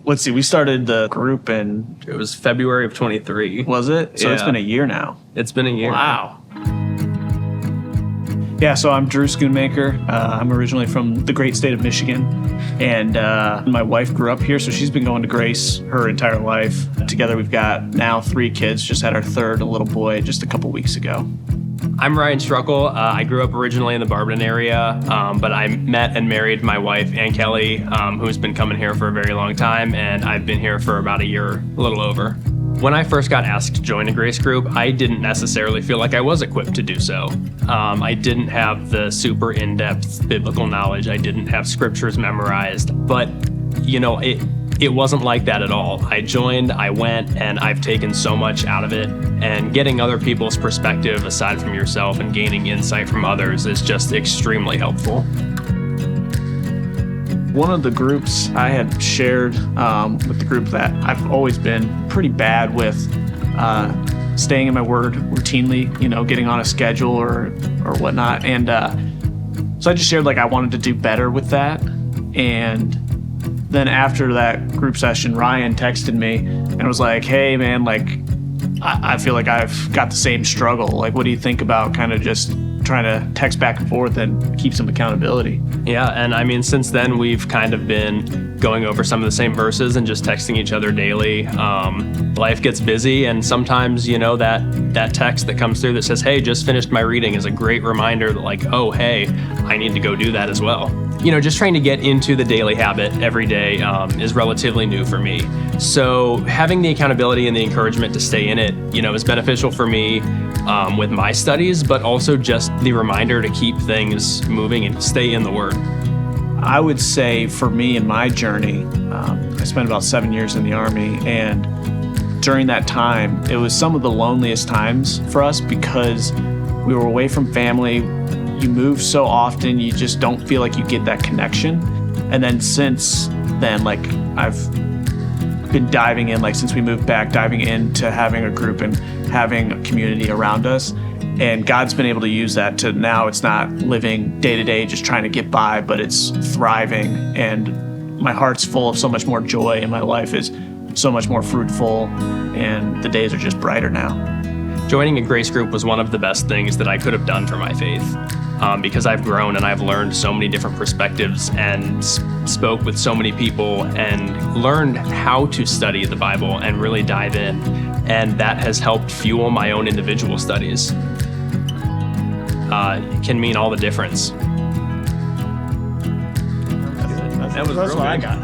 let's see, we started the group in, It was February of 23. was it? So it's Yeah. been a year now. It's been a year. Wow. Yeah, so I'm Drew Schoonmaker. I'm originally from the great state of Michigan, and my wife grew up here, so she's been going to Grace her entire life. Together we've got now 3 kids, just had our third, a little boy, just a couple weeks ago. I'm Ryan Struckle. I grew up originally in the Barberton area, but I met and married my wife, Ann Kelly, who's been coming here for a very long time, and I've been here for about a year, a little over. When I first got asked to join a Grace group, I didn't necessarily feel like I was equipped to do so. I didn't have the super in-depth biblical knowledge. I didn't have scriptures memorized, but it wasn't like that at all. I joined, I went, and I've taken so much out of it. And getting other people's perspective aside from yourself and gaining insight from others is just extremely helpful. One of the groups I had shared with the group that I've always been pretty bad with staying in my word routinely, getting on a schedule or whatnot. And so I just shared I wanted to do better with that. And then after that group session, Ryan texted me and was like, hey man, I feel like I've got the same struggle. What do you think about kind of just trying to text back and forth and keep some accountability? Yeah, and I mean, since then we've kind of been going over some of the same verses and just texting each other daily. Life gets busy, and sometimes, that text that comes through that says, hey, just finished my reading is a great reminder that oh, hey, I need to go do that as well. Just trying to get into the daily habit every day is relatively new for me. So having the accountability and the encouragement to stay in it, is beneficial for me with my studies, but also just the reminder to keep things moving and stay in the Word. I would say for me in my journey, I spent about 7 years in the Army, and during that time, it was some of the loneliest times for us because we were away from family. You move so often, you just don't feel like you get that connection. And then since then, I've been diving in, since we moved back, diving into having a group and having a community around us. And God's been able to use that to now it's not living day to day, just trying to get by, but it's thriving. And my heart's full of so much more joy, and my life is so much more fruitful, and the days are just brighter now. Joining a Grace group was one of the best things that I could have done for my faith. Because I've grown and I've learned so many different perspectives and spoke with so many people and learned how to study the Bible and really dive in. And that has helped fuel my own individual studies. It can mean all the difference. That's what I got.